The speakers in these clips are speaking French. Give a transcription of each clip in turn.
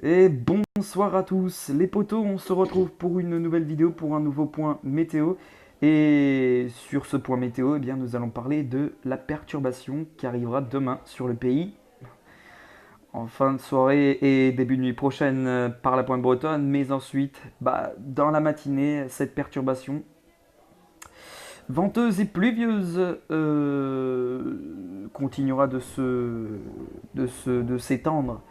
Et bonsoir à tous les potos, on se retrouve pour une nouvelle vidéo, pour un nouveau point météo. Et sur ce point météo, eh bien, nous allons parler de la perturbation qui arrivera demain sur le pays, en fin de soirée et début de nuit prochaine par la pointe bretonne. Mais ensuite, dans la matinée, cette perturbation venteuse et pluvieuse continuera de s'étendre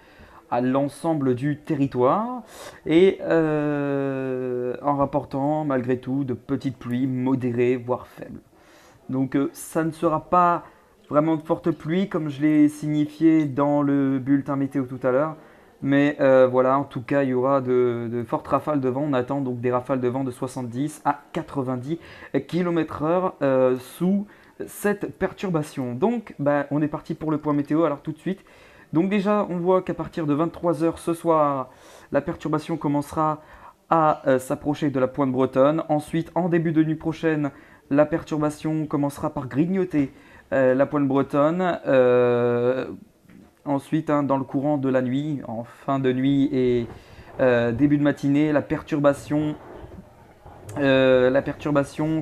à l'ensemble du territoire et en rapportant malgré tout de petites pluies modérées voire faibles. Donc ça ne sera pas vraiment de fortes pluies comme je l'ai signifié dans le bulletin météo tout à l'heure. Mais voilà, en tout cas, il y aura de fortes rafales de vent. On attend donc des rafales de vent de 70 à 90 km/h sous cette perturbation. Donc, on est parti pour le point météo. Alors tout de suite, donc déjà, on voit qu'à partir de 23 heures ce soir, la perturbation commencera à s'approcher de la pointe bretonne. Ensuite, en début de nuit prochaine, la perturbation commencera par grignoter la pointe bretonne. Ensuite, dans le courant de la nuit, en fin de nuit et début de matinée, la perturbation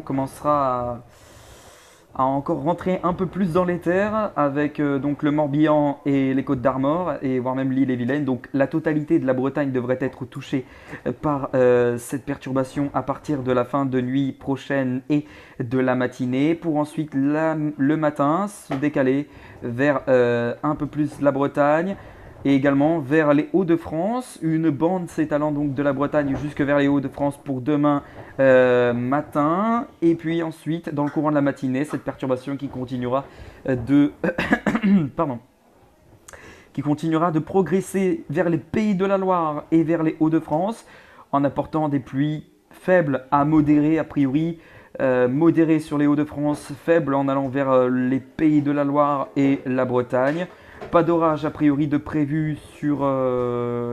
commencera à encore rentrer un peu plus dans les terres avec donc le Morbihan et les Côtes d'Armor et voire même l'île et Vilaine. Donc la totalité de la Bretagne devrait être touchée par cette perturbation à partir de la fin de nuit prochaine et de la matinée pour ensuite le matin se décaler vers un peu plus la Bretagne et également vers les Hauts-de-France, une bande s'étalant donc de la Bretagne jusque vers les Hauts-de-France pour demain matin, et puis ensuite dans le courant de la matinée, cette perturbation qui continuera de pardon, qui continuera de progresser vers les Pays de la Loire et vers les Hauts-de-France en apportant des pluies faibles à modérées a priori. Modérées sur les Hauts-de-France, faibles en allant vers les Pays de la Loire et la Bretagne. Pas d'orage a priori de prévu sur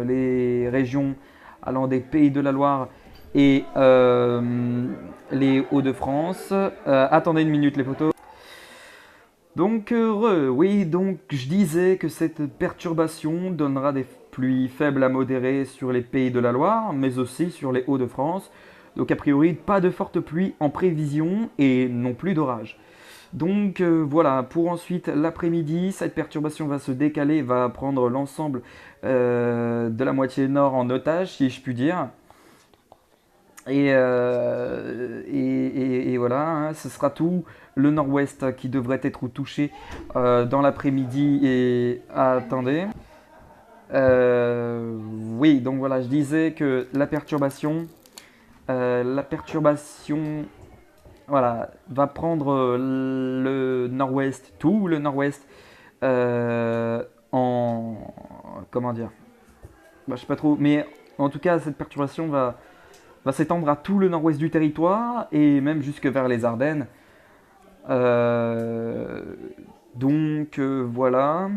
les régions allant des Pays de la Loire et les Hauts-de-France. Attendez une minute les photos. Donc oui, donc je disais que cette perturbation donnera des pluies faibles à modérées sur les Pays de la Loire, mais aussi sur les Hauts-de-France. Donc a priori, pas de fortes pluies en prévision et non plus d'orage. Donc voilà, pour ensuite l'après-midi, cette perturbation va se décaler, va prendre l'ensemble de la moitié nord en otage, si je puis dire. Et voilà, hein, ce sera tout le nord-ouest qui devrait être touché dans l'après-midi. Et attendez. Oui, donc voilà, je disais que la perturbation voilà, va prendre le nord-ouest, tout le nord-ouest, en. Comment dire? Je sais pas trop, mais en tout cas, cette perturbation va s'étendre à tout le nord-ouest du territoire et même jusque vers les Ardennes. Euh, donc voilà.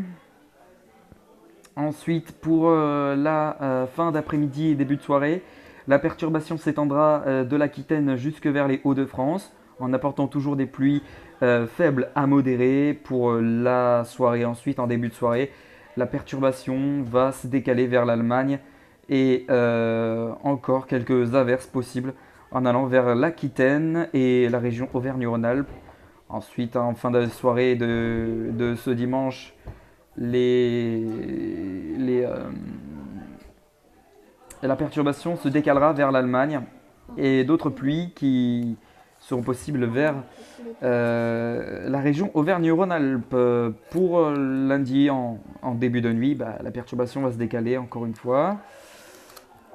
Ensuite, pour la fin d'après-midi et début de soirée, la perturbation s'étendra de l'Aquitaine jusque vers les Hauts-de-France, en apportant toujours des pluies faibles à modérées. Pour la soirée ensuite, en début de soirée, la perturbation va se décaler vers l'Allemagne et encore quelques averses possibles en allant vers l'Aquitaine et la région Auvergne-Rhône-Alpes. Ensuite, en fin de soirée de ce dimanche, les, les, la perturbation se décalera vers l'Allemagne et d'autres pluies qui seront possibles vers la région Auvergne-Rhône-Alpes. Pour lundi en début de nuit, la perturbation va se décaler encore une fois.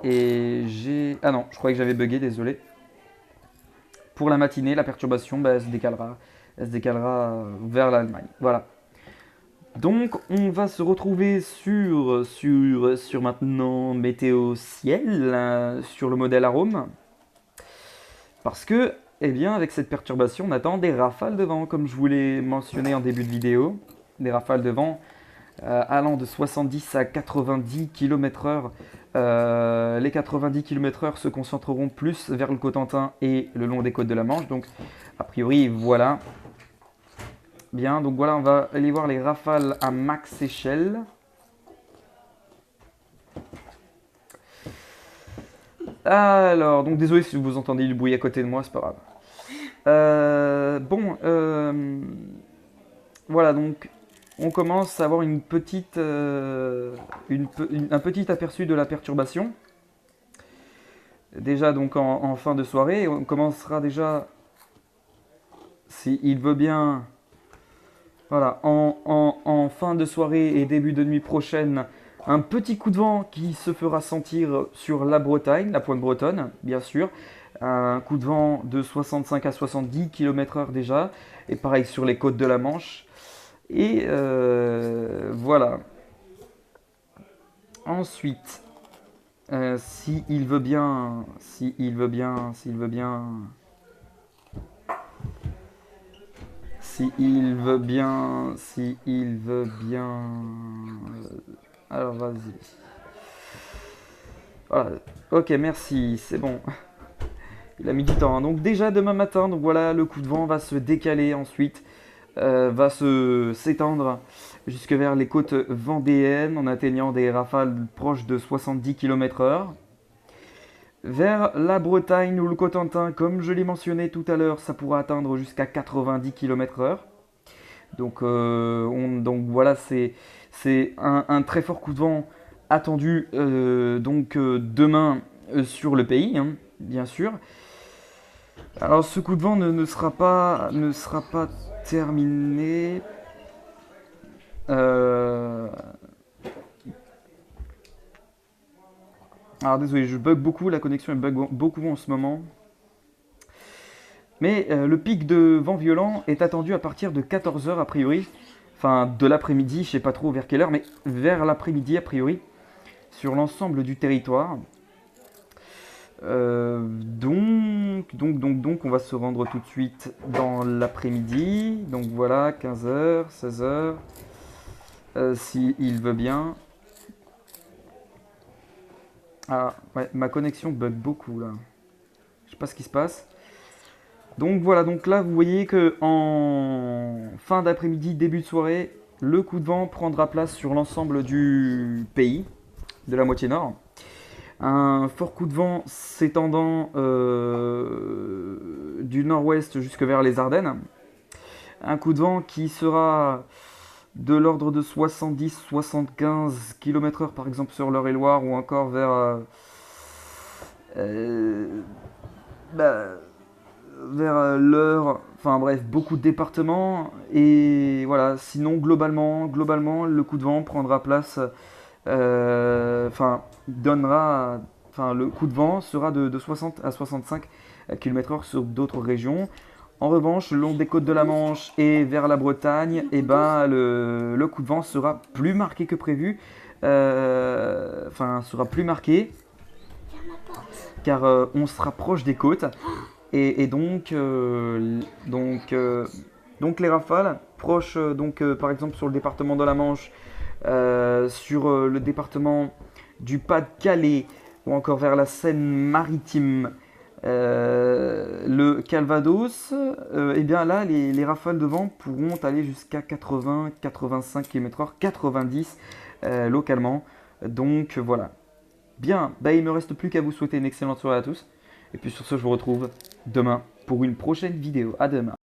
Et j'ai... Ah non, je croyais que j'avais bugué, désolé. Pour la matinée, la perturbation elle se décalera. Elle se décalera vers l'Allemagne. Voilà. Donc, on va se retrouver sur maintenant météo ciel, sur le modèle Arome. Parce que, eh bien, avec cette perturbation, on attend des rafales de vent, comme je vous l'ai mentionné en début de vidéo. Des rafales de vent allant de 70 à 90 km/h. Les 90 km/h se concentreront plus vers le Cotentin et le long des côtes de la Manche. Donc, a priori, voilà. Bien, donc voilà, on va aller voir les rafales à max échelle. Alors, donc désolé si vous entendez du bruit à côté de moi, c'est pas grave. Bon, voilà, donc on commence à avoir une petite, un petit aperçu de la perturbation. Déjà donc en fin de soirée, on commencera déjà, s'il veut bien, voilà, en fin de soirée et début de nuit prochaine, un petit coup de vent qui se fera sentir sur la Bretagne, la pointe bretonne, bien sûr. Un coup de vent de 65 à 70 km/h déjà, et pareil sur les côtes de la Manche. Et voilà. Ensuite, s'il veut bien, s'il veut bien, s'il veut bien, s'il veut bien, s'il veut bien. Alors vas-y. Voilà. Ok, merci, c'est bon. Il a mis du temps, hein. Donc déjà demain matin, donc voilà, le coup de vent va se décaler ensuite, va s'étendre jusque vers les côtes vendéennes en atteignant des rafales proches de 70 km/h. Vers la Bretagne ou le Cotentin, comme je l'ai mentionné tout à l'heure, ça pourra atteindre jusqu'à 90 km/h. Donc voilà, c'est un très fort coup de vent attendu demain sur le pays, hein, bien sûr. Alors ce coup de vent ne sera pas terminé. Euh, Alors désolé, je bug beaucoup, la connexion elle bug beaucoup en ce moment. Mais le pic de vent violent est attendu à partir de 14 h a priori. Enfin, de l'après-midi, je sais pas trop vers quelle heure, mais vers l'après-midi a priori, sur l'ensemble du territoire. Donc, on va se rendre tout de suite dans l'après-midi. Donc voilà, 15 h, 16 h, si il veut bien. Ah, ouais, ma connexion bug beaucoup là. Je sais pas ce qui se passe. Donc voilà, donc là vous voyez que en fin d'après-midi, début de soirée, le coup de vent prendra place sur l'ensemble du pays, de la moitié nord. Un fort coup de vent s'étendant du nord-ouest jusque vers les Ardennes. Un coup de vent qui sera de l'ordre de 70-75 km/h par exemple sur l'Eure-et-Loire ou encore euh, bah, vers l'Eure, enfin bref, beaucoup de départements. Et voilà, sinon globalement le coup de vent prendra place, le coup de vent sera de 60 à 65 km/h sur d'autres régions. En revanche, le long des côtes de la Manche et vers la Bretagne, le coup de vent sera plus marqué que prévu. Sera plus marqué car on se rapproche des côtes. Et donc les rafales proches, par exemple sur le département de la Manche, sur le département du Pas-de-Calais ou encore vers la Seine-Maritime, le Calvados, et bien là les rafales de vent pourront aller jusqu'à 80-85 km/h, 90 localement. Donc voilà. Bien, bah, il ne me reste plus qu'à vous souhaiter une excellente soirée à tous. Et puis sur ce, je vous retrouve demain pour une prochaine vidéo. À demain.